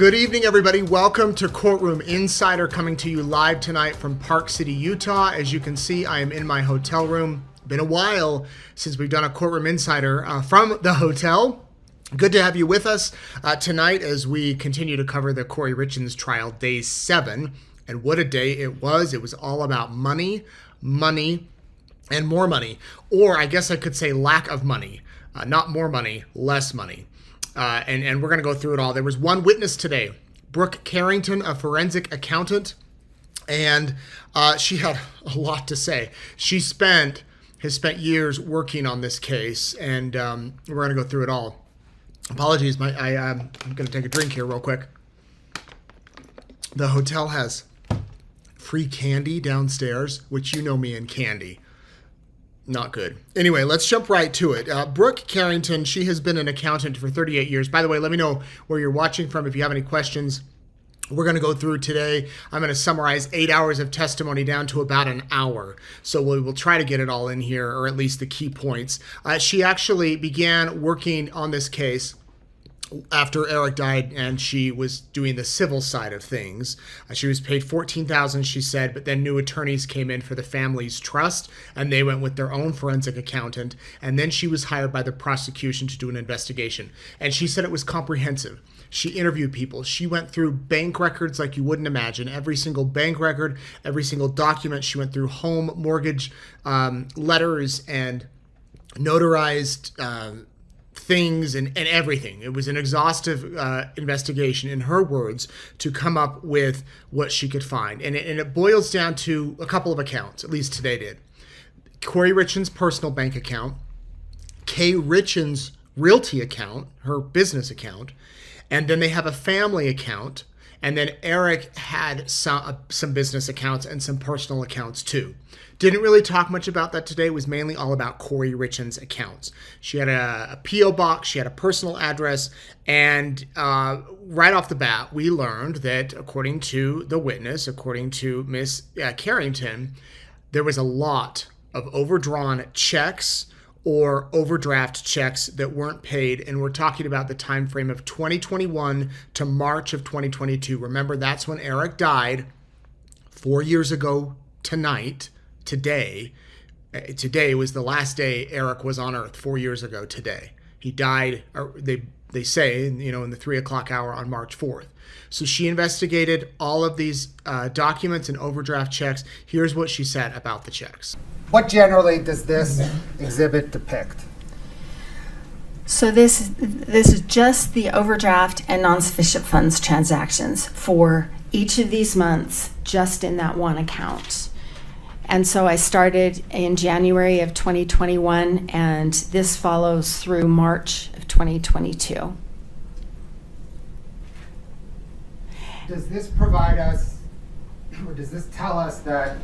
Good evening, everybody. Welcome to Courtroom Insider, coming to you live tonight from Park City, Utah. As you can see, I am in my hotel room. Been a while since we've done a Courtroom Insider from the hotel. Good to have you with us tonight as we continue to cover the Kouri Richins trial, day 7. And what a day it was. It was all about money, and more money. Or I guess I could say lack of money. Not more money, less money. And we're going to go through it all. There was one witness today, Brooke Carrington, a forensic accountant, and she had a lot to say. She has spent years working on this case, and we're going to go through it all. Apologies, I'm going to take a drink here real quick. The hotel has free candy downstairs, which you know me and candy. Not good. Anyway, let's jump right to it. Brooke Carrington, she has been an accountant for 38 years. By the way, let me know where you're watching from if you have any questions. We're going to go through today. I'm going to summarize 8 hours of testimony down to about an hour. So we will try to get it all in here, or at least the key points. She actually began working on this case after Eric died, and she was doing the civil side of things. She was paid $14,000, she said, but then new attorneys came in for the family's trust, and they went with their own forensic accountant, and then she was hired by the prosecution to do an investigation. And she said it was comprehensive. She interviewed people. She went through bank records like you wouldn't imagine. Every single bank record, every single document. She went through home mortgage letters and notarized things and everything. It was an exhaustive investigation, in her words, to come up with what she could find. And it boils down to a couple of accounts, at least today did. Kouri Richins' personal bank account, Kay Richins' realty account, her business account, and then they have a family account, and then Eric had some business accounts and some personal accounts too. Didn't really talk much about that today. It was mainly all about Kouri Richins' accounts. She had a P.O. box, she had a personal address, and right off the bat, we learned that according to the witness, according to Miss Carrington, there was a lot of overdrawn checks or overdraft checks that weren't paid, and we're talking about the time frame of 2021 to March of 2022. Remember, that's when Eric died 4 years ago tonight. Today was the last day Eric was on Earth, 4 years ago today. He died, or they say, in the 3 o'clock hour on March 4th. So she investigated all of these documents and overdraft checks. Here's what she said about the checks. What generally does this exhibit depict? So this is just the overdraft and non-sufficient funds transactions for each of these months, just in that one account. And so I started in January of 2021, and this follows through March of 2022. Does this provide us, or does this tell us that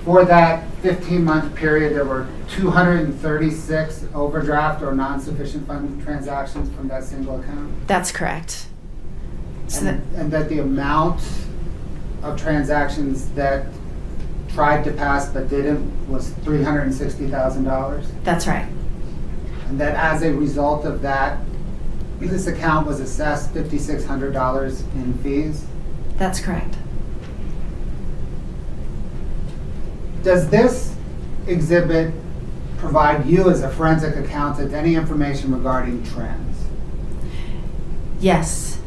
for that 15-month period, there were 236 overdraft or non-sufficient fund transactions from that single account? That's correct. And that the amount of transactions that tried to pass but didn't was $360,000? That's right. And that as a result of that, this account was assessed $5,600 in fees? That's correct. Does this exhibit provide you as a forensic accountant any information regarding trends? Yes.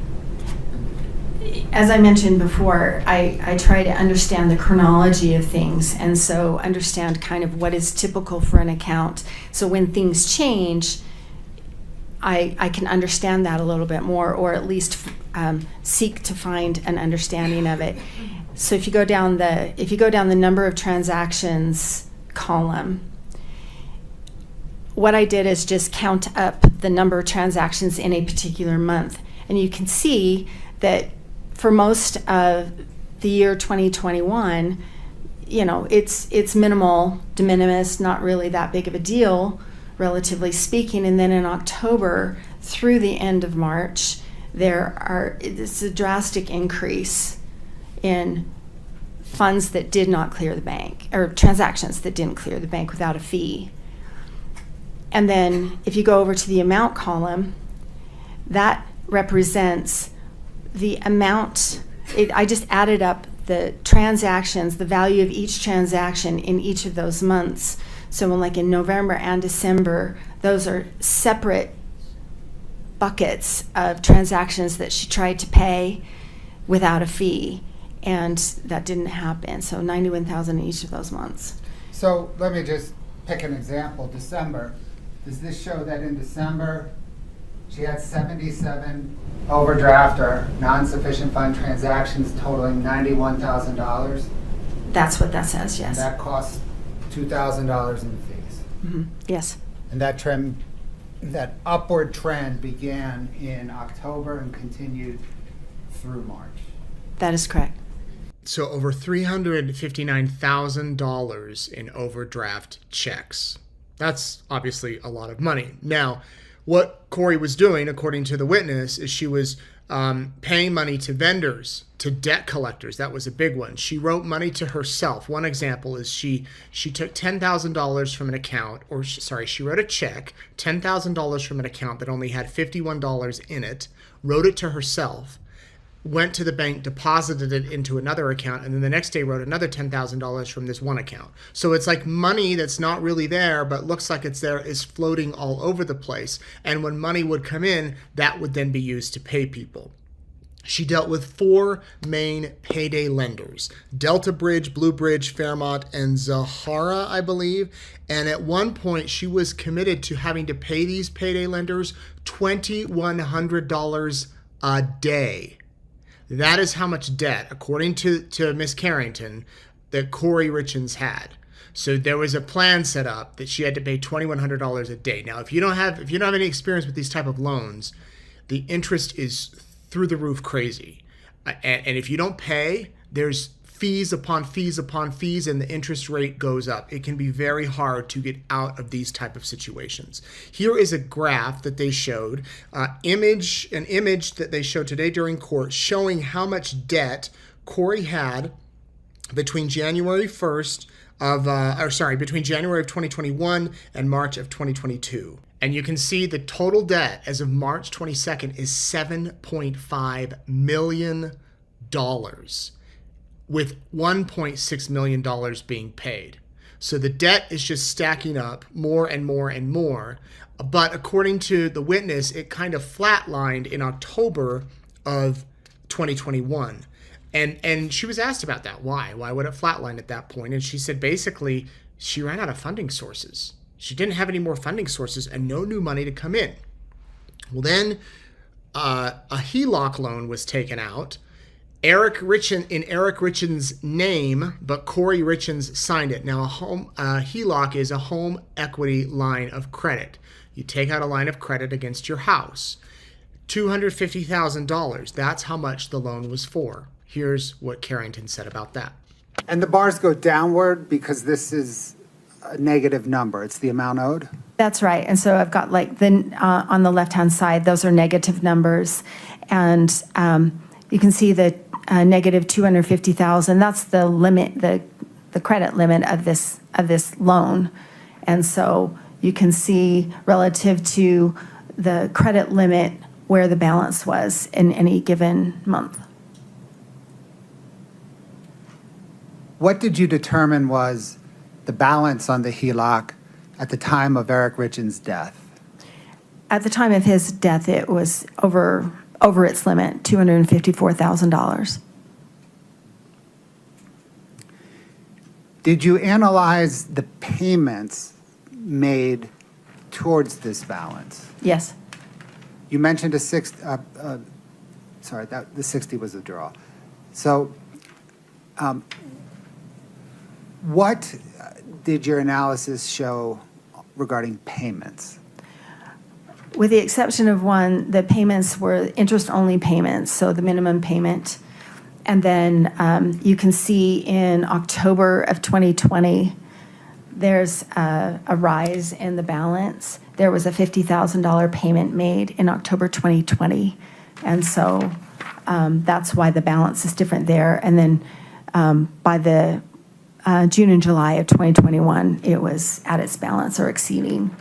As I mentioned before, I try to understand the chronology of things, and so understand kind of what is typical for an account. So when things change, I can understand that a little bit more, or at least seek to find an understanding of it. So if you go down the number of transactions column, what I did is just count up the number of transactions in a particular month, and you can see that for most of the year 2021, it's minimal, de minimis, not really that big of a deal, relatively speaking. And then in October through the end of March, it's a drastic increase in funds that did not clear the bank, or transactions that didn't clear the bank without a fee. And then if you go over to the amount column, that represents the amount. I just added up the transactions, the value of each transaction in each of those months. So like in November and December, those are separate buckets of transactions that she tried to pay without a fee, and that didn't happen. So $91,000 in each of those months. So let me just pick an example. December. Does this show that in December she had 77 overdraft or non-sufficient fund transactions totaling $91,000? That's what that says, yes. That costs $2,000 in fees. Mm-hmm. Yes. And that upward trend began in October and continued through March. That is correct. So over $359,000 in overdraft checks. That's obviously a lot of money. Now, what Kouri was doing, according to the witness, is she was paying money to vendors, to debt collectors. That was a big one. She wrote money to herself. One example is she took $10,000 from an account, she wrote a check, $10,000 from an account that only had $51 in it, wrote it to herself, went to the bank, deposited it into another account, and then the next day wrote another $10,000 from this one account. So it's like money that's not really there, but looks like it's there, is floating all over the place. And when money would come in, that would then be used to pay people. She dealt with 4 main payday lenders: Delta Bridge, Blue Bridge, Fairmont, and Zahara, I believe. And at one point, she was committed to having to pay these payday lenders $2,100 a day. That is how much debt, according to Miss Carrington, that Kouri Richins had. So there was a plan set up that she had to pay $2,100 a day. Now, if you don't have any experience with these type of loans, the interest is through the roof crazy. And if you don't pay, there's fees upon fees upon fees, and the interest rate goes up. It can be very hard to get out of these type of situations. Here is a graph that they showed, an image that they showed today during court, showing how much debt Kouri had between January 2021 and March of 2022. And you can see the total debt as of March 22nd is $7.5 million, with $1.6 million being paid. So the debt is just stacking up more and more and more. But according to the witness, it kind of flatlined in October of 2021. And she was asked about that. Why? Why would it flatline at that point? And she said basically she ran out of funding sources. She didn't have any more funding sources and no new money to come in. Well, then a HELOC loan was taken out. Eric Richins' name, but Kouri Richins signed it. Now, a HELOC is a home equity line of credit. You take out a line of credit against your house. $250,000. That's how much the loan was for. Here's what Carrington said about that. And the bars go downward because this is a negative number. It's the amount owed? That's right. And so I've got like on the left-hand side, those are negative numbers. And you can see the negative $250,000. That's the limit, the credit limit of this loan. And so you can see relative to the credit limit where the balance was in any given month. What did you determine was the balance on the HELOC at the time of Eric Richins' death? At the time of his death, it was over its limit, $254,000. Did you analyze the payments made towards this balance? Yes. You mentioned the 60 was a draw. So what did your analysis show regarding payments? With the exception of one, the payments were interest-only payments, so the minimum payment. And then you can see in October of 2020, there's a rise in the balance. There was a $50,000 payment made in October 2020. And so that's why the balance is different there. And then by the June and July of 2021, it was at its balance or exceeding.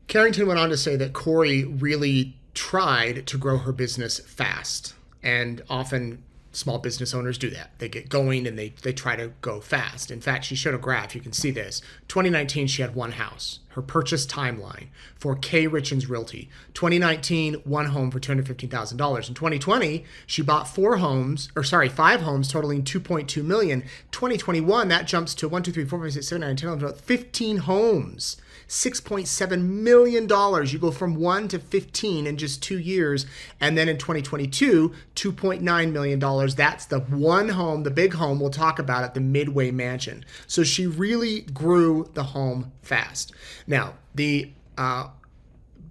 Carrington went on to say that Kouri really tried to grow her business fast. And often small business owners do that. They get going and they try to go fast. In fact, she showed a graph. You can see this. 2019, she had one house. Her purchase timeline for Kouri Richins Realty. 2019, one home for $215,000. In 2020, she bought five homes totaling $2.2 million. 2021, that jumps to 1, 2, 3, 4, 5, 6, 7, 9, 10, 11, 12, 15 homes. $6.7 million. You go from 1 to 15 in just 2 years. And then in 2022, $2.9 million. That's the one home, the big home we'll talk about at the Midway Mansion. So she really grew the home fast. Now, the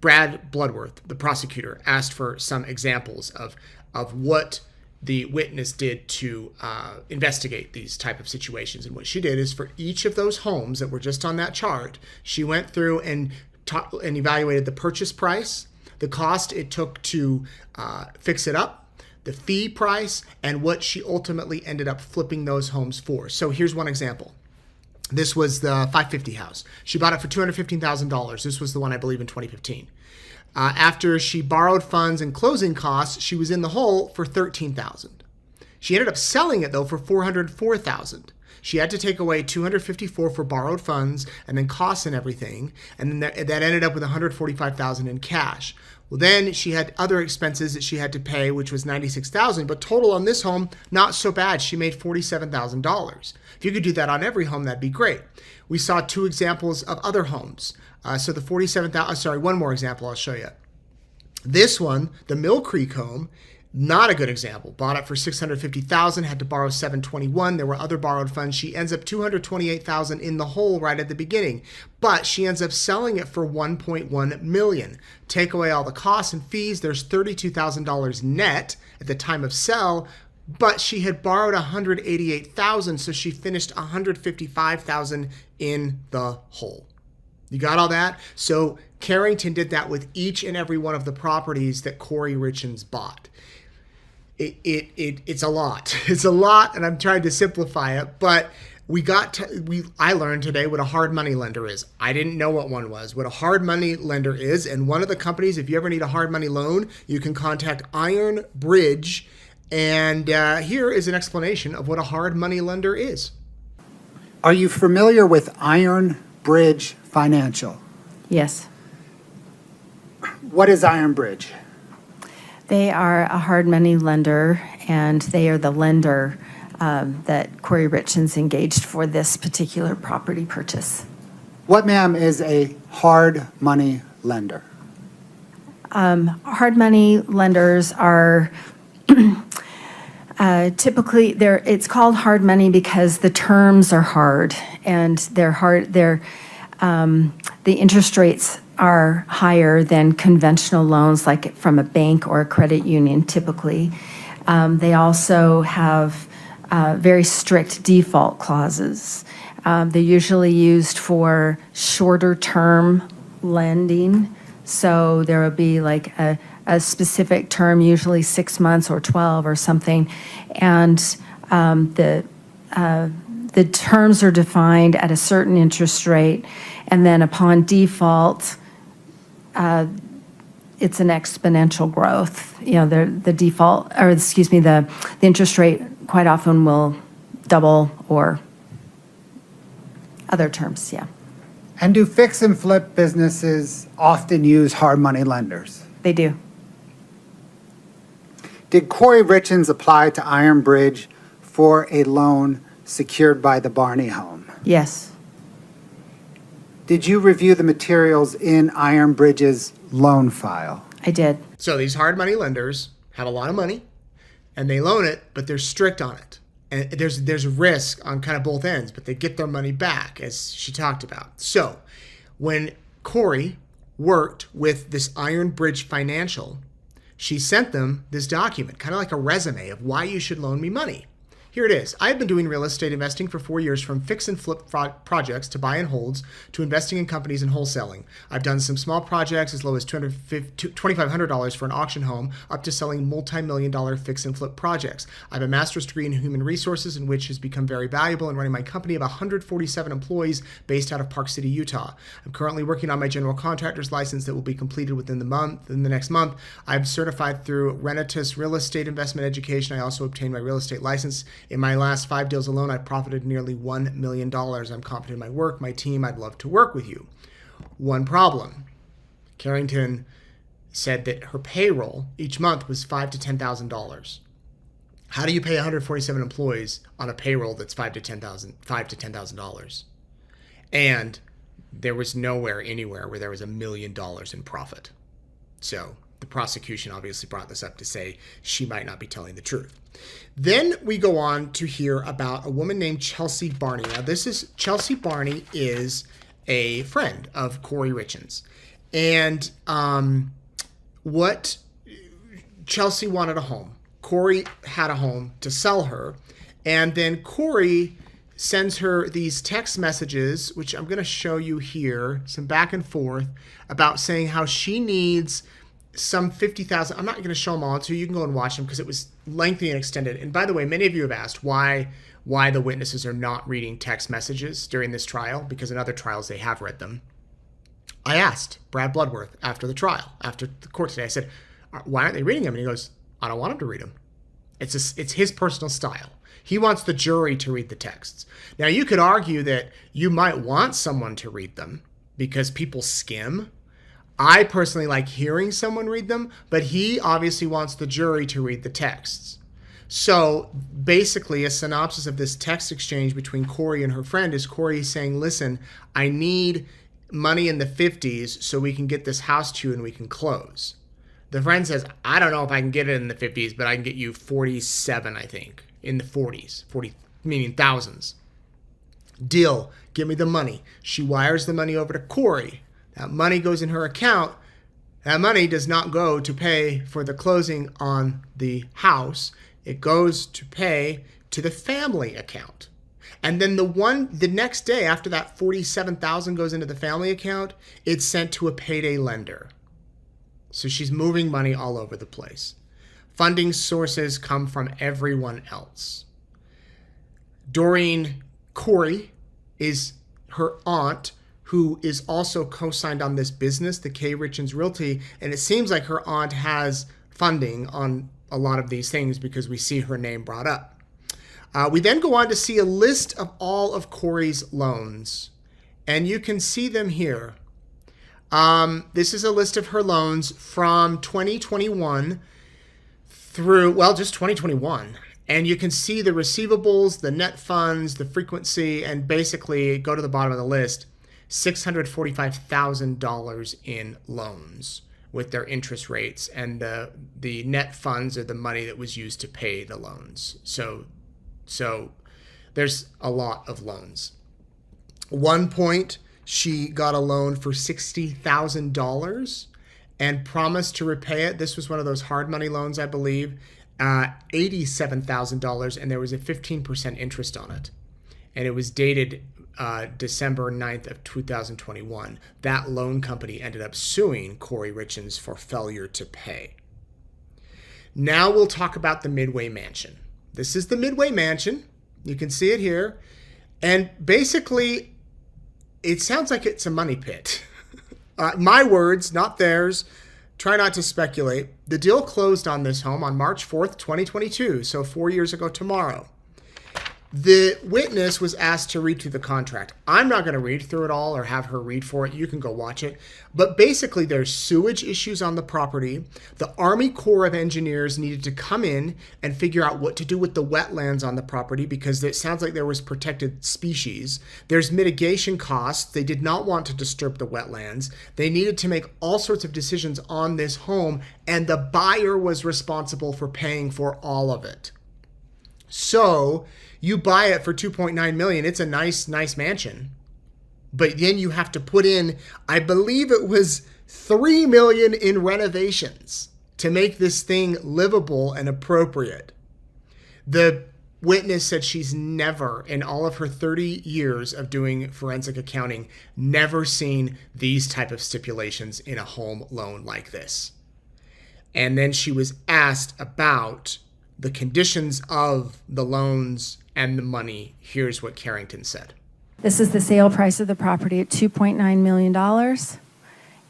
Brad Bloodworth, the prosecutor, asked for some examples of what the witness did to investigate these type of situations. And what she did is for each of those homes that were just on that chart, she went through and evaluated the purchase price, the cost it took to fix it up, the fee price, and what she ultimately ended up flipping those homes for. So here's one example. This was the 550 house. She bought it for $215,000. This was the one, I believe, in 2015. After she borrowed funds and closing costs, she was in the hole for $13,000. She ended up selling it though for $404,000. She had to take away $254 for borrowed funds and then costs and everything, and then that ended up with $145,000 in cash. Well, then she had other expenses that she had to pay, which was $96,000. But total on this home, not so bad. She made $47,000. If you could do that on every home, that'd be great. We saw two examples of other homes. So the one more example I'll show you. This one, the Mill Creek home, not a good example. Bought it for $650,000, had to borrow $721,000. There were other borrowed funds. She ends up $228,000 in the hole right at the beginning, but she ends up selling it for $1.1 million. Take away all the costs and fees. There's $32,000 net at the time of sell, but she had borrowed $188,000, so she finished $155,000 in the hole. You got all that? So Carrington did that with each and every one of the properties that Kouri Richins bought. It's a lot. It's a lot, and I'm trying to simplify it, but I learned today what a hard money lender is. I didn't know what one was, what a hard money lender is, and one of the companies, if you ever need a hard money loan, you can contact Iron Bridge, and here is an explanation of what a hard money lender is. Are you familiar with Iron Bridge Financial? Yes. What is Iron Bridge? They are a hard money lender, and they are the lender that Kouri Richins engaged for this particular property purchase. What, ma'am, is a hard money lender? Hard money lenders are typically it's called hard money because the terms are hard, and they're hard. The interest rates are higher than conventional loans, like from a bank or a credit union, typically. They also have very strict default clauses. They're usually used for shorter term lending. So there will be like a specific term, usually 6 months or 12 or something. And the terms are defined at a certain interest rate. And then upon default, it's an exponential growth. The interest rate quite often will double, or other terms, yeah. And do fix and flip businesses often use hard money lenders? They do. Did Kouri Richins apply to Iron Bridge for a loan secured by the Barney home? Yes. Did you review the materials in Iron Bridge's loan file? I did. So these hard money lenders have a lot of money, and they loan it, but they're strict on it. And there's risk on kind of both ends, but they get their money back, as she talked about. So when Kouri worked with this Iron Bridge Financial, she sent them this document, kind of like a resume of why you should loan me money. Here it is. I've been doing real estate investing for 4 years, from fix and flip projects to buy and holds to investing in companies and wholesaling. I've done some small projects as low as $2,500 for an auction home, up to selling multi-million-dollar fix and flip projects. I have a master's degree in human resources, in which has become very valuable in running my company of 147 employees based out of Park City, Utah. I'm currently working on my general contractor's license that will be completed within the next month. I'm certified through Renitus Real Estate Investment Education. I also obtained my real estate license. In my last 5 deals alone, I've profited nearly $1 million. I'm confident in my work, my team. I'd love to work with you. One problem. Carrington said that her payroll each month was $5,000 to $10,000. How do you pay 147 employees on a payroll that's $5,000 to $10,000? And there was nowhere, anywhere where there was $1 million in profit. So the prosecution obviously brought this up to say she might not be telling the truth. Then we go on to hear about a woman named Chelsea Barney. Now, Chelsea Barney is a friend of Kouri Richins. And what Chelsea wanted a home. Kouri had a home to sell her. And then Kouri sends her these text messages, which I'm going to show you here, some back and forth, about saying how she needs some 50,000. I'm not going to show them all to you. You can go and watch them because it was lengthy and extended. And by the way, many of you have asked why the witnesses are not reading text messages during this trial, because in other trials they have read them. I asked Brad Bloodworth after the trial, after the court today, I said, why aren't they reading them? And he goes, I don't want them to read them. It's his personal style. He wants the jury to read the texts. Now, you could argue that you might want someone to read them because people skim. I personally like hearing someone read them, but he obviously wants the jury to read the texts. So basically, a synopsis of this text exchange between Kouri and her friend is Kouri saying, listen, I need money in the 50s so we can get this house to you and we can close. The friend says, I don't know if I can get it in the 50s, but I can get you 47, I think, in the 40s, 40 meaning thousands. Deal, give me the money. She wires the money over to Kouri. That money goes in her account. That money does not go to pay for the closing on the house. It goes to pay to the family account. And then the next day after that $47,000 goes into the family account, it's sent to a payday lender. So she's moving money all over the place. Funding sources come from everyone else. Doreen Kouri is her aunt, who is also co-signed on this business, the K. Richins Realty, and it seems like her aunt has funding on a lot of these things because we see her name brought up. We then go on to see a list of all of Kouri's loans, and you can see them here. This is a list of her loans from 2021 through, well, just 2021. And you can see the receivables, the net funds, the frequency, and basically go to the bottom of the list, $645,000 in loans with their interest rates, and the net funds are the money that was used to pay the loans. So there's a lot of loans. One point, she got a loan for $60,000 and promised to repay it. This was one of those hard money loans, I believe, $87,000, and there was a 15% interest on it. And it was dated December 9th of 2021. That loan company ended up suing Kouri Richins for failure to pay. Now we'll talk about the Midway Mansion. This is the Midway Mansion. You can see it here. And basically, it sounds like it's a money pit. My words, not theirs. Try not to speculate. The deal closed on this home on March 4th, 2022, so 4 years ago tomorrow. The witness was asked to read through the contract. I'm not going to read through it all or have her read for it. You can go watch it. But basically, there's sewage issues on the property. The Army Corps of Engineers needed to come in and figure out what to do with the wetlands on the property because it sounds like there was protected species. There's mitigation costs. They did not want to disturb the wetlands. They needed to make all sorts of decisions on this home, and the buyer was responsible for paying for all of it. So you buy it for $2.9 million. It's a nice mansion. But then you have to put in, I believe it was $3 million in renovations to make this thing livable and appropriate. The witness said she's never, in all of her 30 years of doing forensic accounting, never seen these type of stipulations in a home loan like this. And then she was asked about the conditions of the loans and the money. Here's what Carrington said. This is the sale price of the property at $2.9 million.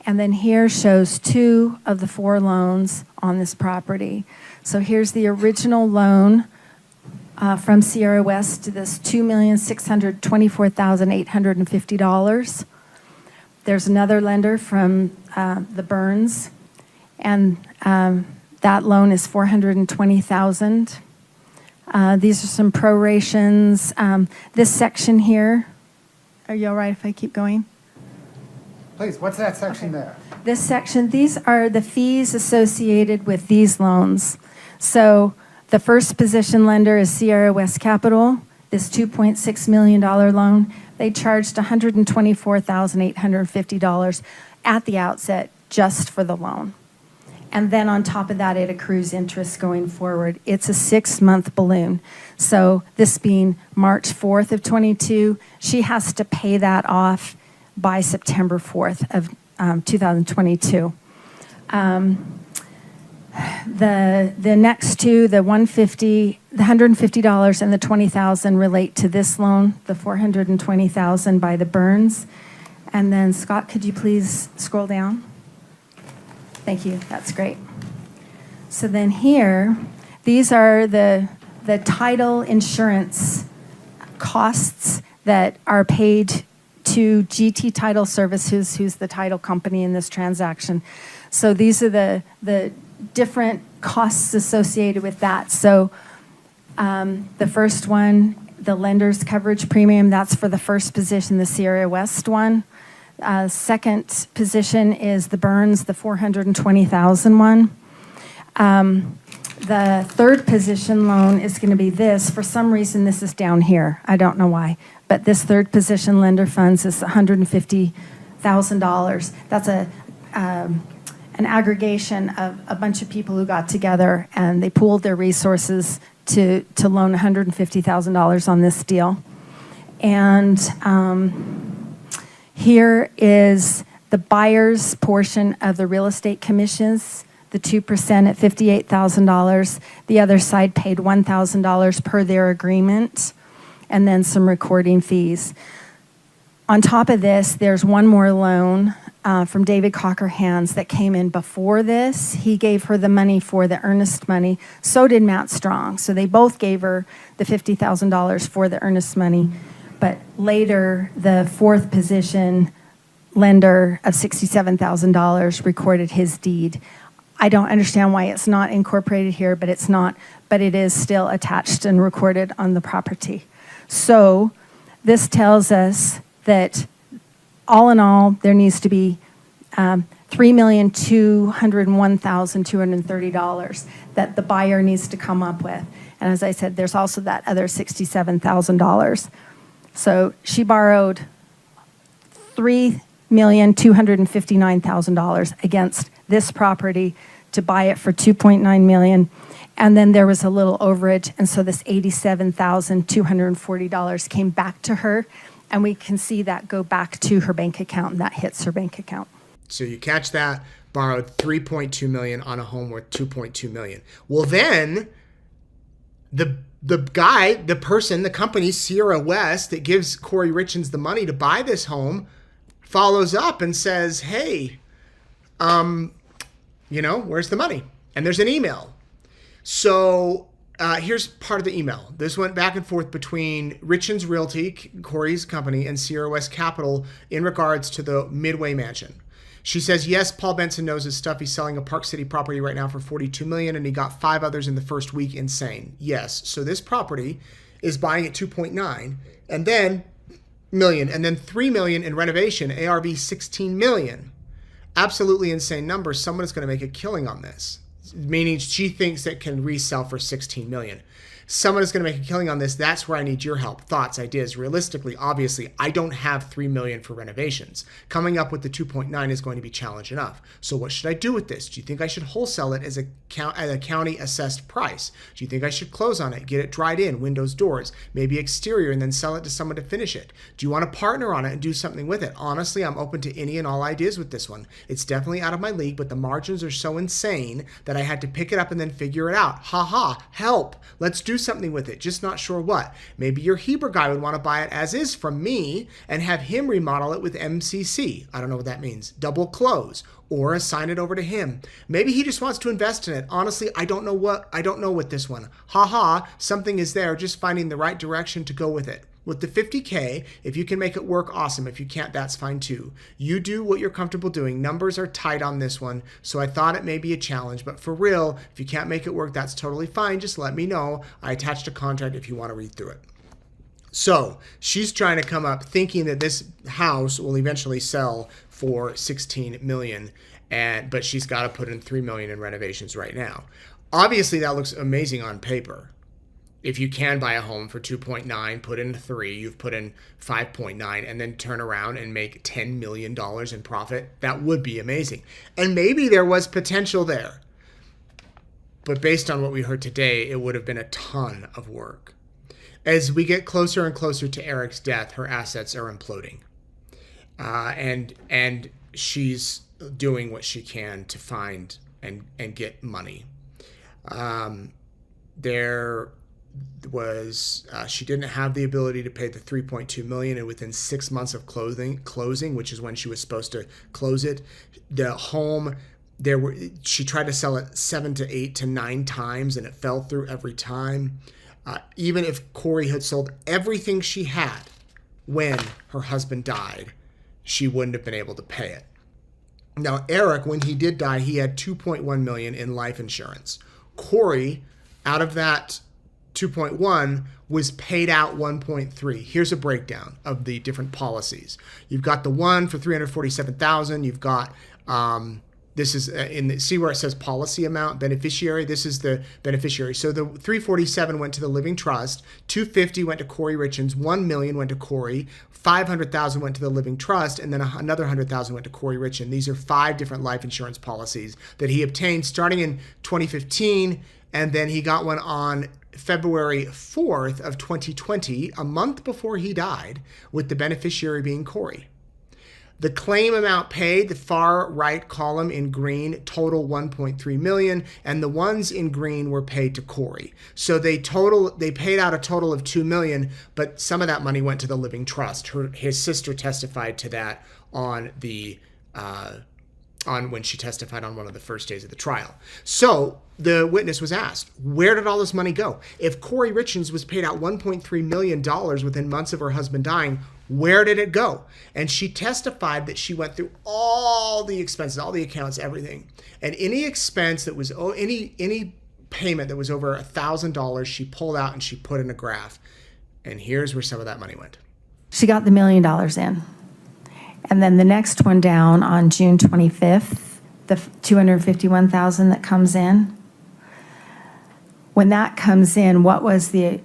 And then here shows 2 of the 4 loans on this property. So here's the original loan from Sierra West to this $2,624,850. There's another lender from the Burns, and that loan is $420,000. These are some prorations. This section here, are you all right if I keep going? Please, what's that section there? This section, these are the fees associated with these loans. So the first position lender is Sierra West Capital, this $2.6 million loan. They charged $124,850 at the outset just for the loan. And then on top of that, it accrues interest going forward. It's a 6-month balloon. So this being March 4th of 22, she has to pay that off by September 4th of 2022. The next two, the $150 and the $20,000 relate to this loan, the $420,000 by the Burns. And then Scott, could you please scroll down? Thank you, that's great. So then here, these are the title insurance costs that are paid to GT Title Services, who's the title company in this transaction. So these are the different costs associated with that. So the first one, the lender's coverage premium, that's for the first position, the Sierra West one. Second position is the Burns, the $420,000 one. The third position loan is going to be this. For some reason, this is down here. I don't know why. But this third position lender funds is $150,000. That's an aggregation of a bunch of people who got together and they pooled their resources to loan $150,000 on this deal. And here is the buyer's portion of the real estate commissions, the 2% at $58,000. The other side paid $1,000 per their agreement, and then some recording fees. On top of this, there's one more loan from David Cocker Hands that came in before this. He gave her the money for the earnest money. So did Matt Strong. So they both gave her the $50,000 for the earnest money. But later, the fourth position lender of $67,000 recorded his deed. I don't understand why it's not incorporated here, but it's not. But it is still attached and recorded on the property. So this tells us that all in all, there needs to be $3,201,230 that the buyer needs to come up with. And as I said, there's also that other $67,000. So she borrowed $3,259,000 against this property to buy it for $2.9 million. And then there was a little overage, and so this $87,240 came back to her, and we can see that go back to her bank account, and that hits her bank account. So you catch that, borrowed $3.2 million on a home worth $2.2 million. Well, then the guy, the person, the company, Sierra West, that gives Kouri Richins the money to buy this home, follows up and says, hey, where's the money? And there's an email. So here's part of the email. This went back and forth between Richins Realty, Kouri's company, and Sierra West Capital in regards to the Midway Mansion. She says, yes, Paul Benson knows his stuff. He's selling a Park City property right now for $42 million, and he got 5 others in the first week. Insane. Yes. So this property is buying at 2.9 and then million, and then $3 million in renovation, ARV $16 million. Absolutely insane numbers. Someone is going to make a killing on this, meaning she thinks it can resell for $16 million. someone is going to make a killing on this. That's where I need your help. Thoughts, ideas. Realistically, obviously, I don't have $3 million for renovations. Coming up with the 2.9 is going to be challenge enough. So what should I do with this? Do you think I should wholesale it as a county assessed price? Do you think I should close on it, get it dried in, windows, doors, maybe exterior, and then sell it to someone to finish it? Do you want to partner on it and do something with it? Honestly, I'm open to any and all ideas with this one. It's definitely out of my league, but the margins are so insane that I had to pick it up and then figure it out. Help. Let's do something with it. Just not sure what. Maybe your Heber guy would want to buy it as is from me and have him remodel it with MCC. I don't know what that means. Double close or assign it over to him. Maybe he just wants to invest in it. Honestly, I don't know with this one. Something is there, just finding the right direction to go with it. With the $50K, if you can make it work, awesome. If you can't, that's fine too. You do what you're comfortable doing. Numbers are tight on this one, so I thought it may be a challenge. But for real, if you can't make it work, that's totally fine. Just let me know. I attached a contract if you want to read through it. So she's trying to come up thinking that this house will eventually sell for $16 million, but she's got to put in $3 million in renovations right now. Obviously, that looks amazing on paper. If you can buy a home for 2.9, put in 3, you've put in 5.9, and then turn around and make $10 million in profit, that would be amazing. And maybe there was potential there. But based on what we heard today, it would have been a ton of work. As we get closer and closer to Eric's death, her assets are imploding. And she's doing what she can to find and get money. She didn't have the ability to pay the $3.2 million, and within 6 months of closing, which is when she was supposed to close it, the home she tried to sell it 7 to 8 to 9 times, and it fell through every time. Even if Kouri had sold everything she had when her husband died, she wouldn't have been able to pay it. Now, Eric, when he did die, he had $2.1 million in life insurance. Kouri, out of that 2.1, was paid out 1.3. Here's a breakdown of the different policies. You've got the one for $347,000. You've got this is see where it says policy amount, beneficiary. This is the beneficiary. So the $347 went to the living trust. $250 went to Kouri Richins. $1 million went to Kouri. $500,000 went to the living trust, and then another $100,000 went to Kouri Richins. These are 5 different life insurance policies that he obtained starting in 2015, and then he got one on February 4th of 2020, a month before he died, with the beneficiary being Kouri. The claim amount paid, the far right column in green, total $1.3 million, and the ones in green were paid to Kouri. So they paid out a total of $2 million, but some of that money went to the living trust. His sister testified to that on when she testified on one of the first days of the trial. So the witness was asked, where did all this money go? If Kouri Richins was paid out $1.3 million within months of her husband dying, where did it go? And she testified that she went through all the expenses, all the accounts, everything. And any expense that was, any payment that was over $1,000, she pulled out and she put in a graph. And here's where some of that money went. She got the $1 million in. And then the next one down on June 25th, the $251,000 that comes in. When that comes in, what was the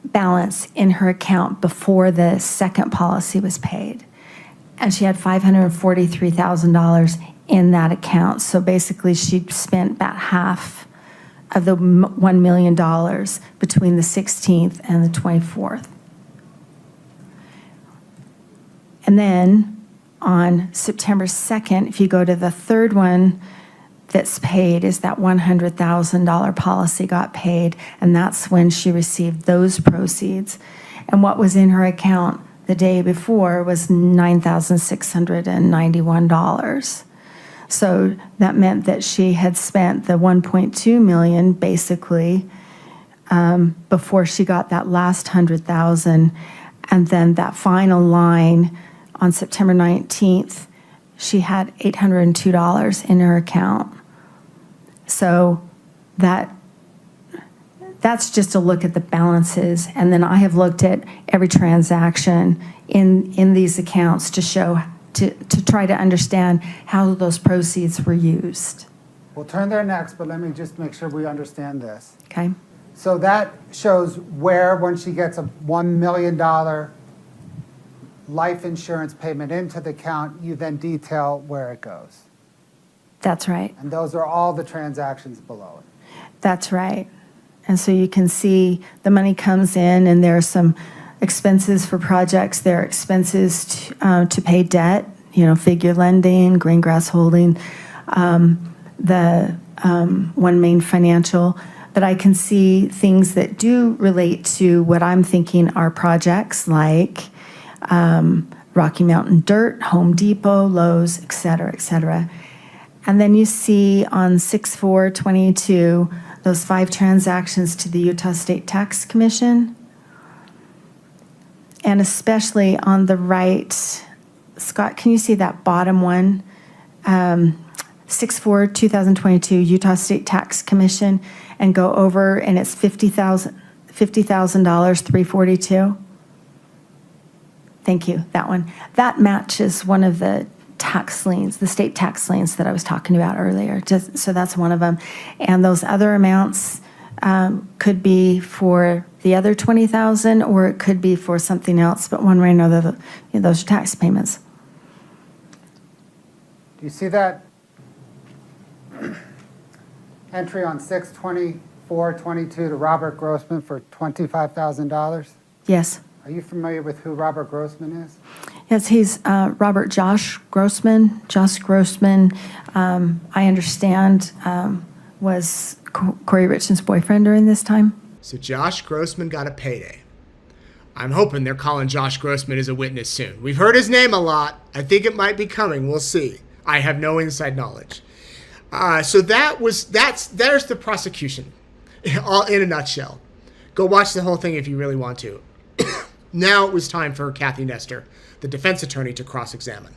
balance in her account before the second policy was paid? And she had $543,000 in that account. So basically she spent about half of the $1 million between the 16th and the 24th. And then on September 2nd, if you go to the third one that's paid, is that $100,000 policy got paid, and that's when she received those proceeds. And what was in her account the day before was $9,691. So that meant that she had spent the $1.2 million basically before she got that last $100,000, and then that final line on September 19th, she had $802 in her account. So that's just a look at the balances. And then I have looked at every transaction in these accounts to show, to try to understand how those proceeds were used. We'll turn there next, but let me just make sure we understand this. Okay? So that shows where, when she gets a $1 million life insurance payment into the account, you then detail where it goes. That's right. And those are all the transactions below it. That's right. And so you can see the money comes in, and there are some expenses for projects. There are expenses to pay debt, figure lending, green grass holding, the One Main Financial. But I can see things that do relate to what I'm thinking are projects like Rocky Mountain Dirt, Home Depot, Lowe's, et cetera, et cetera. And then you see on 6/4/22, those 5 transactions to the Utah State Tax Commission. And especially on the right, Scott, can you see that bottom one? 6/4/2022, Utah State Tax Commission, and go over, and it's $50,000, $342. Thank you, that one. That matches one of the tax liens, the state tax liens that I was talking about earlier. So that's one of them. And those other amounts could be for the other $20,000, or it could be for something else. But one way or another, those are tax payments. Do you see that entry on 6/24/22 to Robert Grossman for $25,000? Yes. Are you familiar with who Robert Grossman is? Yes, he's Robert Josh Grossman. Josh Grossman, I understand, was Kouri Richins' boyfriend during this time. So Josh Grossman got a payday. I'm hoping they're calling Josh Grossman as a witness soon. We've heard his name a lot. I think it might be coming. We'll see. I have no inside knowledge. So there's the prosecution, all in a nutshell. Go watch the whole thing if you really want to. Now it was time for Kathy Nestor, the defense attorney, to cross-examine.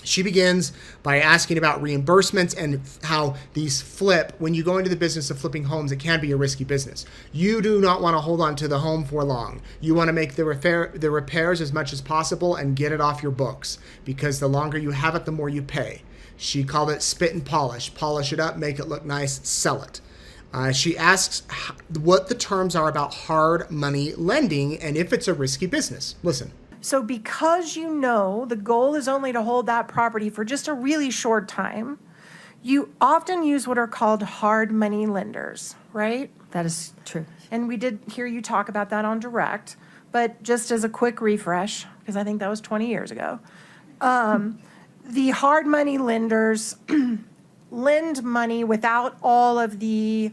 She begins by asking about reimbursements and how these flip. When you go into the business of flipping homes, it can be a risky business. You do not want to hold on to the home for long. You want to make the repairs as much as possible and get it off your books, because the longer you have it, the more you pay. She called it spit and polish. Polish it up, make it look nice, sell it. She asks what the terms are about hard money lending and if it's a risky business. Listen. So because the goal is only to hold that property for just a really short time, you often use what are called hard money lenders, right? That is true. And we did hear you talk about that on direct, but just as a quick refresh, because I think that was 20 years ago, the hard money lenders lend money without all of the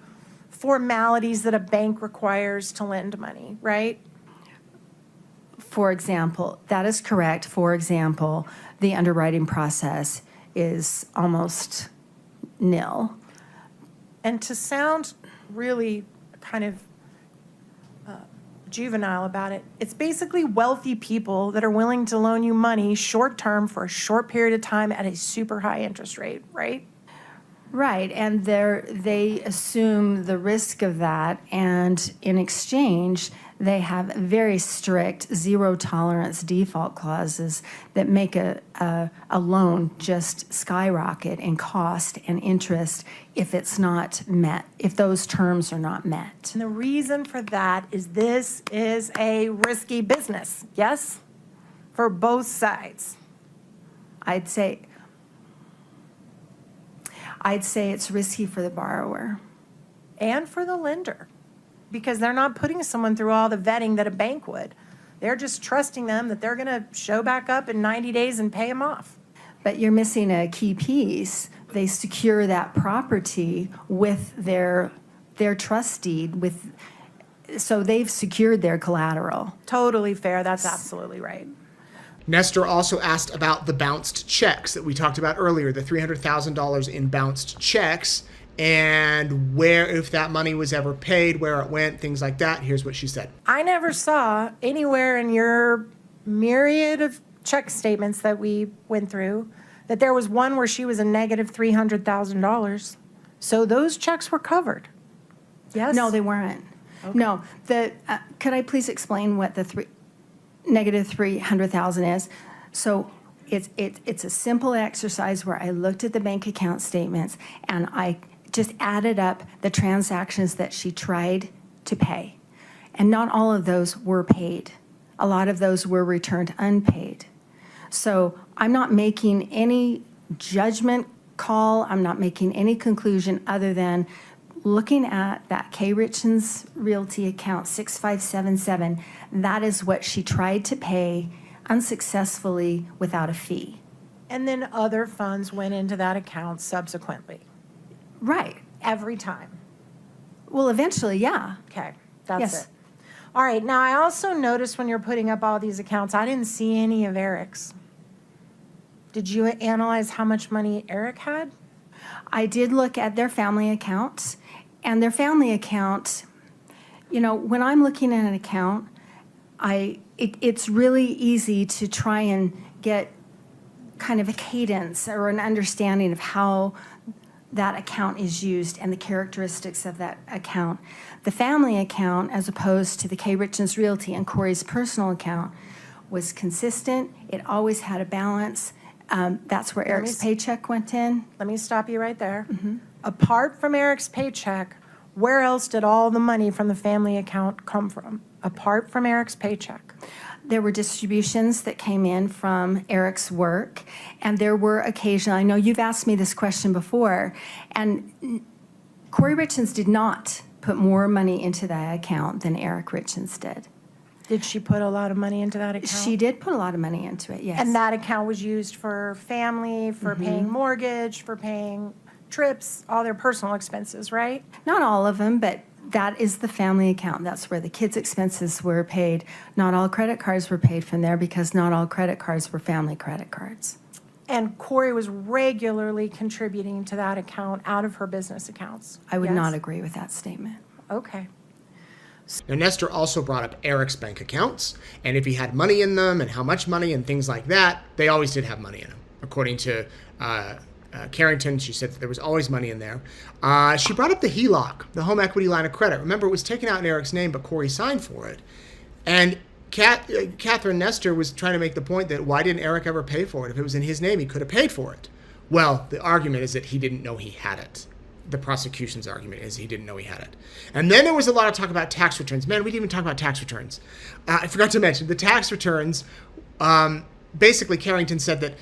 formalities that a bank requires to lend money, right? For example, that is correct. For example, the underwriting process is almost nil. And to sound really kind of juvenile about it, it's basically wealthy people that are willing to loan you money short term for a short period of time at a super high interest rate, right? Right, and they assume the risk of that, and in exchange, they have very strict zero-tolerance default clauses that make a loan just skyrocket in cost and interest if it's not met, if those terms are not met. And the reason for that is this is a risky business, yes? For both sides. I'd say it's risky for the borrower. And for the lender, because they're not putting someone through all the vetting that a bank would. They're just trusting them that they're going to show back up in 90 days and pay them off. But you're missing a key piece. They secure that property with their trust deed, so they've secured their collateral. Totally fair. That's absolutely right. Nestor also asked about the bounced checks that we talked about earlier, the $300,000 in bounced checks, and where, if that money was ever paid, where it went, things like that. Here's what she said. I never saw anywhere in your myriad of check statements that we went through that there was one where she was a negative $300,000. So those checks were covered. Yes? No, they weren't. Okay. No. Could I please explain what the negative $300,000 is? So it's a simple exercise where I looked at the bank account statements and I just added up the transactions that she tried to pay. And not all of those were paid. A lot of those were returned unpaid. So I'm not making any judgment call. I'm not making any conclusion other than looking at that Kouri Richins Realty account 6577. That is what she tried to pay unsuccessfully without a fee. And then other funds went into that account subsequently, Right. every time. Well, eventually, yeah. Okay, that's Yes. it. All right, now I also noticed when you're putting up all these accounts, I didn't see any of Eric's. Did you analyze how much money Eric had? I did look at their family accounts, and their family account, you know, when I'm looking at an account, it's really easy to try and get kind of a cadence or an understanding of how that account is used and the characteristics of that account. The family account, as opposed to the Kouri Richins Realty and Couri's personal account, was consistent. It always had a balance. That's where Eric's paycheck went in. Let me stop you right there. Mm-hmm. Apart from Eric's paycheck, where else did all the money from the family account come from? Apart from Eric's paycheck? There were distributions that came in from Eric's work, and there were occasional, I know you've asked me this question before, and Kouri Richins did not put more money into that account than Eric Richins did. Did she put a lot of money into that account? She did put a lot of money into it, yes. And that account was used for family, for paying mortgage, for paying trips, all their personal expenses, right? Not all of them, but that is the family account. That's where the kids' expenses were paid. Not all credit cards were paid from there because not all credit cards were family credit cards. And Kouri was regularly contributing to that account out of her business accounts. I would Yes? not agree with that statement. Okay. Now, Nestor also brought up Eric's bank accounts, and if he had money in them and how much money and things like that. They always did have money in them. According to Carrington, she said that there was always money in there. She brought up the HELOC, the home equity line of credit. Remember, it was taken out in Eric's name, but Kouri signed for it. And Catherine Nestor was trying to make the point that why didn't Eric ever pay for it? If it was in his name, he could have paid for it. Well, the argument is that he didn't know he had it. The prosecution's argument is he didn't know he had it. And then there was a lot of talk about tax returns. Man, we didn't even talk about tax returns. I forgot to mention the tax returns. Basically, Carrington said that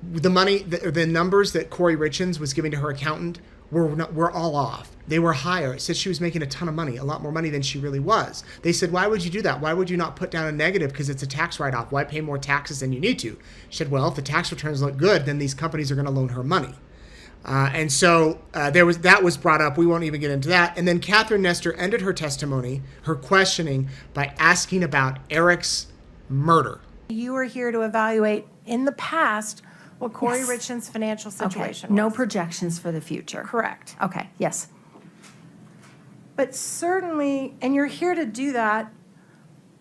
the money, the numbers that Kouri Richins was giving to her accountant were all off. They were higher. It said she was making a ton of money, a lot more money than she really was. They said, why would you do that? Why would you not put down a negative because it's a tax write-off? Why pay more taxes than you need to? She said, well, if the tax returns look good, then these companies are going to loan her money. And so that was brought up. We won't even get into that. And then Catherine Nestor ended her testimony, her questioning, by asking about Eric's murder. You were here to evaluate in the past what Kouri Yes. Richins' financial Okay, situation no was. projections for the future. Correct. Okay, yes. But certainly, and you're here to do that,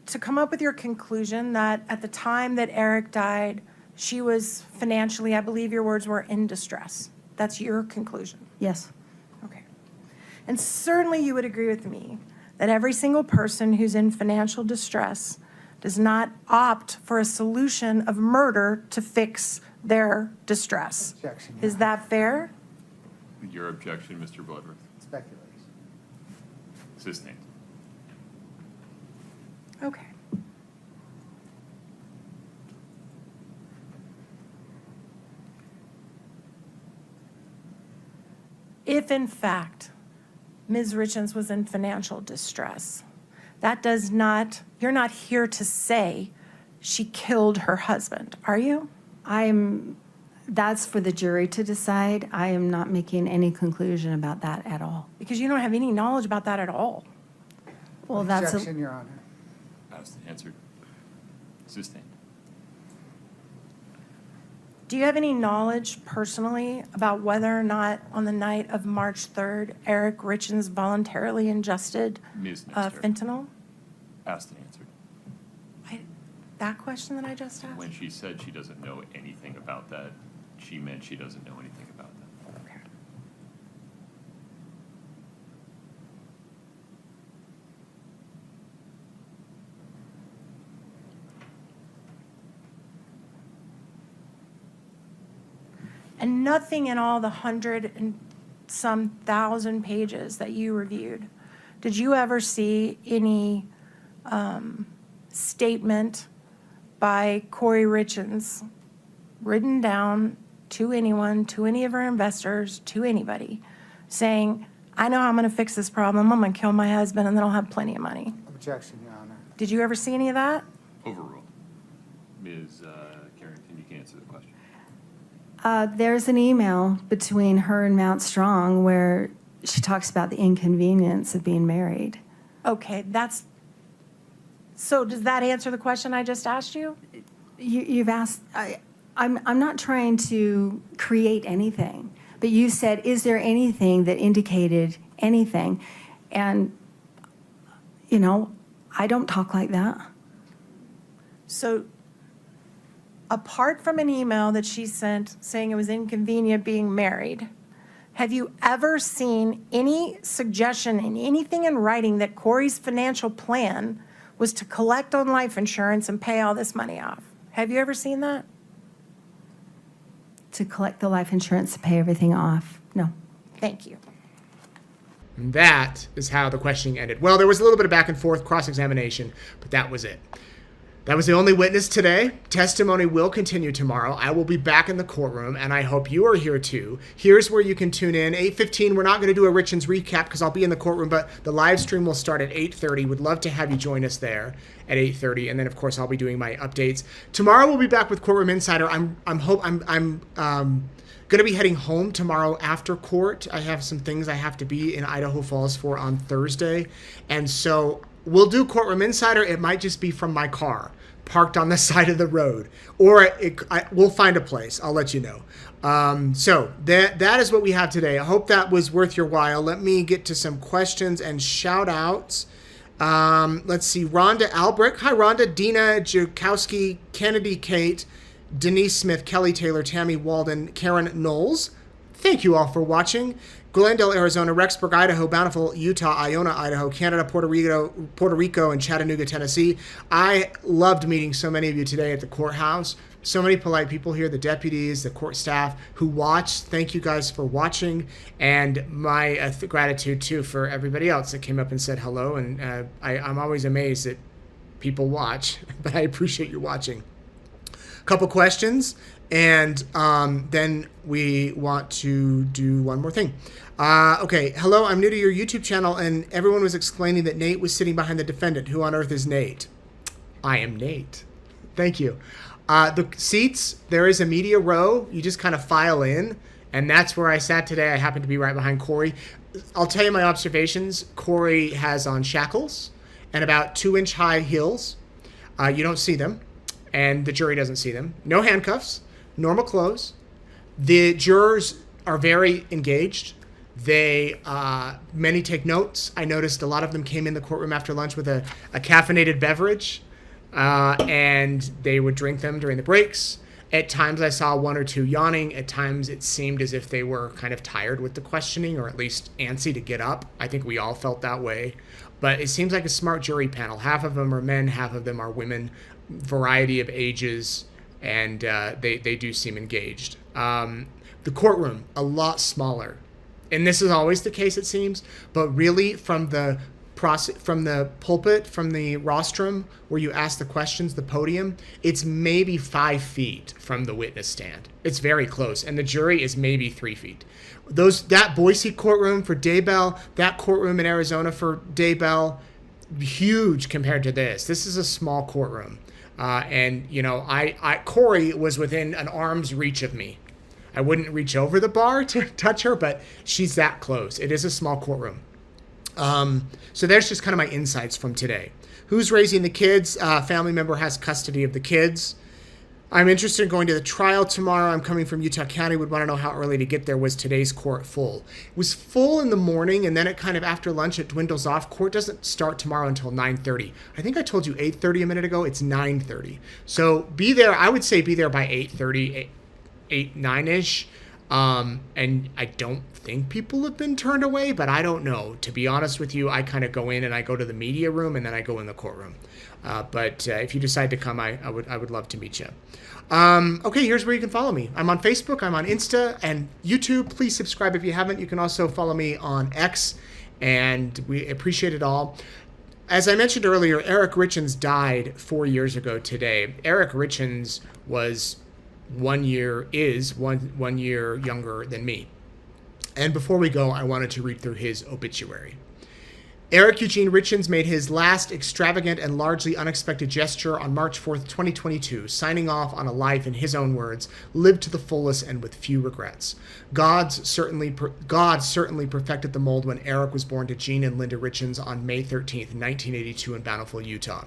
to come up with your conclusion that at the time that Eric died, she was financially, I believe your words were, in distress. That's your conclusion. Yes. Okay. And certainly you would agree with me that every single person who's in financial distress does not opt for a solution of murder to fix their distress. Objection. Is that fair? Your objection, Mr. Bloodworth. Speculation. Sustained. Okay. If in fact Ms. Richins was in financial distress, that does not, you're not here to say she killed her husband, are you? That's for the jury to decide. I am not making any conclusion about that at all. Because you don't have any knowledge about that at all. Well, that's Objection, Your Honor. Asked and answered. Sustained. Do you have any knowledge personally about whether or not on the night of March 3rd, Eric Richins voluntarily ingested Ms. Nestor. fentanyl? Asked and answered. That question that I just asked? When she said she doesn't know anything about that, she meant she doesn't know anything about that. Okay. And nothing in all the 100 and some thousand pages that you reviewed did you ever see any statement by Kouri Richins written down to anyone, to any of our investors, to anybody, saying, I know how I'm going to fix this problem. I'm going to kill my husband and then I'll have plenty of money? Objection, Your Honor. Did you ever see any of that? Overruled. Ms. Carrington, you can answer the question. There's an email between her and Mount Strong where she talks about the inconvenience of being married. Okay, so does that answer the question I just asked you? You've asked, I'm not trying to create anything, but you said, is there anything that indicated anything? And, I don't talk like that. So apart from an email that she sent saying it was inconvenient being married, have you ever seen any suggestion in anything in writing that Kouri's financial plan was to collect on life insurance and pay all this money off? Have you ever seen that? To collect the life insurance to pay everything off. No. Thank you. And that is how the questioning ended. Well, there was a little bit of back and forth cross-examination, but that was it. That was the only witness today. Testimony will continue tomorrow. I will be back in the courtroom, and I hope you are here too. Here's where you can tune in. 8:15, we're not going to do a Richins recap because I'll be in the courtroom, but the live stream will start at 8:30. Would love to have you join us there at 8:30, and then of course I'll be doing my updates. Tomorrow we'll be back with Courtroom Insider. I'm going to be heading home tomorrow after court. I have some things I have to be in Idaho Falls for on Thursday, and so we'll do Courtroom Insider. It might just be from my car, parked on the side of the road, or we'll find a place. I'll let you know. So that is what we have today. I hope that was worth your while. Let me get to some questions and shout outs. Let's see. Rhonda Albrecht. Hi, Rhonda. Dina Jakowski, Kennedy Kate, Denise Smith, Kelly Taylor, Tammy Walden, Karen Knowles. Thank you all for watching. Glendale, Arizona, Rexburg, Idaho, Bountiful, Utah, Iona, Idaho, Canada, Puerto Rico, and Chattanooga, Tennessee. I loved meeting so many of you today at the courthouse. So many polite people here, the deputies, the court staff who watched. Thank you guys for watching. And my gratitude, too, for everybody else that came up and said hello. And I'm always amazed that people watch, but I appreciate you watching. Couple questions, and then we want to do one more thing. Okay, hello, I'm new to your YouTube channel, and everyone was explaining that Nate was sitting behind the defendant. Who on earth is Nate? I am Nate. Thank you. The seats, there is a media row. You just kind of file in, and that's where I sat today. I happened to be right behind Kouri. I'll tell you my observations. Kouri has on shackles and about 2-inch high heels. You don't see them, and the jury doesn't see them. No handcuffs, normal clothes. The jurors are very engaged. Many take notes. I noticed a lot of them came in the courtroom after lunch with a caffeinated beverage, and they would drink them during the breaks. At times I saw one or two yawning. At times it seemed as if they were kind of tired with the questioning, or at least antsy to get up. I think we all felt that way. But it seems like a smart jury panel. Half of them are men, half of them are women, variety of ages, and they do seem engaged. The courtroom, a lot smaller. And this is always the case, it seems, but really from the pulpit, from the rostrum where you ask the questions, the podium, it's maybe 5 feet from the witness stand. It's very close, and the jury is maybe 3 feet. That Boise courtroom for Daybell, that courtroom in Arizona for Daybell, huge compared to this. This is a small courtroom, and Kouri was within an arm's reach of me. I wouldn't reach over the bar to touch her, but she's that close. It is a small courtroom. So there's just kind of my insights from today. Who's raising the kids? Family member has custody of the kids. I'm interested in going to the trial tomorrow. I'm coming from Utah County. Would want to know how early to get there. Was today's court full? It was full in the morning, and then it kind of after lunch it dwindles off. Court doesn't start tomorrow until 9:30. I think I told you 8:30 a minute ago. It's 9:30. So be there. I would say be there by 8:30, 9-ish. And I don't think people have been turned away, but I don't know. To be honest with you, I kind of go in and I go to the media room and then I go in the courtroom. But if you decide to come, I would love to meet you. Okay, here's where you can follow me. I'm on Facebook, I'm on Insta and YouTube. Please subscribe if you haven't. You can also follow me on X and we appreciate it all. As I mentioned earlier, Eric Richins died 4 years ago today. Eric Richins was 1 year younger than me. And before we go, I wanted to read through his obituary. Eric Eugene Richins made his last extravagant and largely unexpected gesture on March 4th, 2022, signing off on a life, in his own words, lived to the fullest and with few regrets. God certainly perfected the mold when Eric was born to Gene and Linda Richins on May 13th, 1982 in Bountiful, Utah.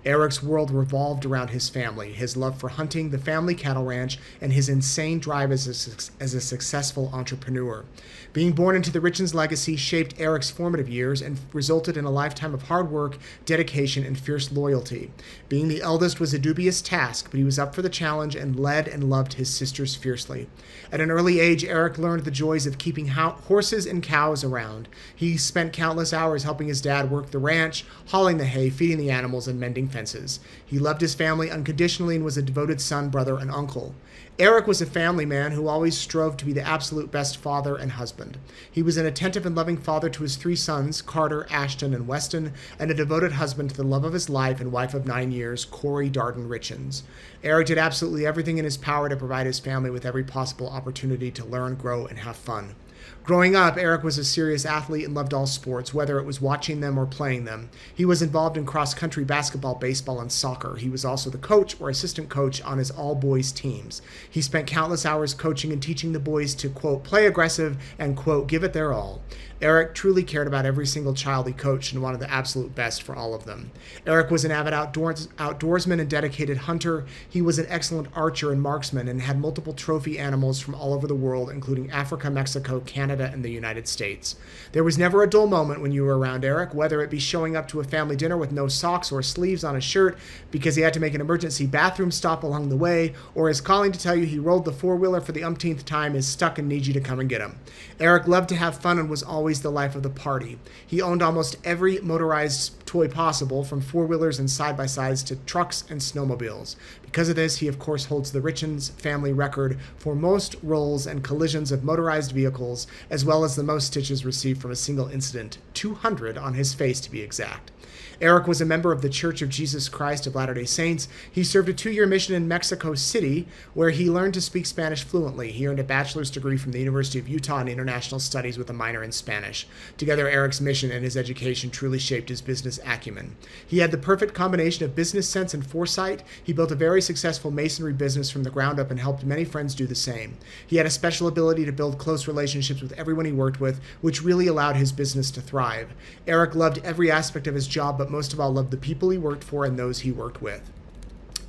Eric's world revolved around his family, his love for hunting, the family cattle ranch, and his insane drive as a successful entrepreneur. Being born into the Richins legacy shaped Eric's formative years and resulted in a lifetime of hard work, dedication, and fierce loyalty. Being the eldest was a dubious task, but he was up for the challenge and led and loved his sisters fiercely. At an early age, Eric learned the joys of keeping horses and cows around. He spent countless hours helping his dad work the ranch, hauling the hay, feeding the animals, and mending fences. He loved his family unconditionally and was a devoted son, brother, and uncle. Eric was a family man who always strove to be the absolute best father and husband. He was an attentive and loving father to his 3 sons, Carter, Ashton, and Weston, and a devoted husband to the love of his life and wife of 9 years, Kouri Richins. Eric did absolutely everything in his power to provide his family with every possible opportunity to learn, grow, and have fun. Growing up, Eric was a serious athlete and loved all sports, whether it was watching them or playing them. He was involved in cross-country basketball, baseball, and soccer. He was also the coach or assistant coach on his all-boys teams. He spent countless hours coaching and teaching the boys to, quote, play aggressive and, quote, give it their all. Eric truly cared about every single child he coached and wanted the absolute best for all of them. Eric was an avid outdoorsman and dedicated hunter. He was an excellent archer and marksman and had multiple trophy animals from all over the world, including Africa, Mexico, Canada, and the United States. There was never a dull moment when you were around Eric, whether it be showing up to a family dinner with no socks or sleeves on his shirt because he had to make an emergency bathroom stop along the way, or his calling to tell you he rolled the four-wheeler for the umpteenth time, is stuck and needs you to come and get him. Eric loved to have fun and was always the life of the party. He owned almost every motorized toy possible, from four-wheelers and side-by-sides to trucks and snowmobiles. Because of this, he of course holds the Richins family record for most rolls and collisions of motorized vehicles, as well as the most stitches received from a single incident, 200 on his face to be exact. Eric was a member of the Church of Jesus Christ of Latter-day Saints. He served a 2-year mission in Mexico City, where he learned to speak Spanish fluently. He earned a bachelor's degree from the University of Utah in International Studies with a minor in Spanish. Together, Eric's mission and his education truly shaped his business acumen. He had the perfect combination of business sense and foresight. He built a very successful masonry business from the ground up and helped many friends do the same. He had a special ability to build close relationships with everyone he worked with, which really allowed his business to thrive. Eric loved every aspect of his job, but most of all loved the people he worked for and those he worked with.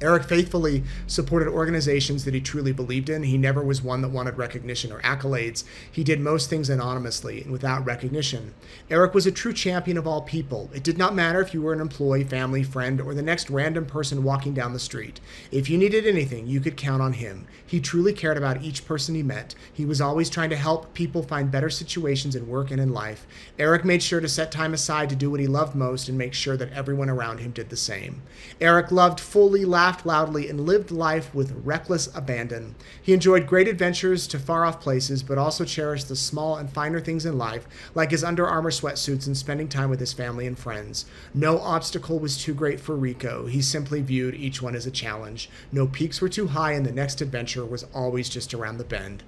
Eric faithfully supported organizations that he truly believed in. He never was one that wanted recognition or accolades. He did most things anonymously and without recognition. Eric was a true champion of all people. It did not matter if you were an employee, family, friend, or the next random person walking down the street. If you needed anything, you could count on him. He truly cared about each person he met. He was always trying to help people find better situations in work and in life. Eric made sure to set time aside to do what he loved most and make sure that everyone around him did the same. Eric loved fully, laughed loudly, and lived life with reckless abandon. He enjoyed great adventures to far-off places, but also cherished the small and finer things in life, like his Under Armour sweatsuits and spending time with his family and friends. No obstacle was too great for Rico. He simply viewed each one as a challenge. No peaks were too high, and the next adventure was always just around the bend.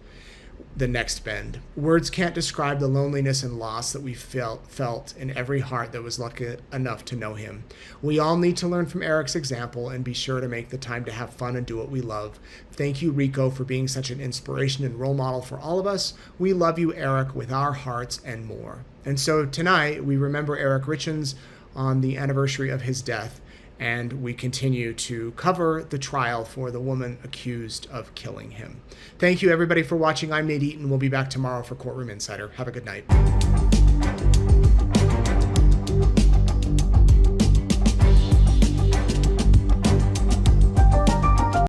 The next bend. Words can't describe the loneliness and loss that we felt in every heart that was lucky enough to know him. We all need to learn from Eric's example and be sure to make the time to have fun and do what we love. Thank you, Rico, for being such an inspiration and role model for all of us. We love you, Eric, with our hearts and more. And so tonight we remember Eric Richins on the anniversary of his death, and we continue to cover the trial for the woman accused of killing him. Thank you, everybody, for watching. I'm Nate Eaton. We'll be back tomorrow for Courtroom Insider. Have a good night.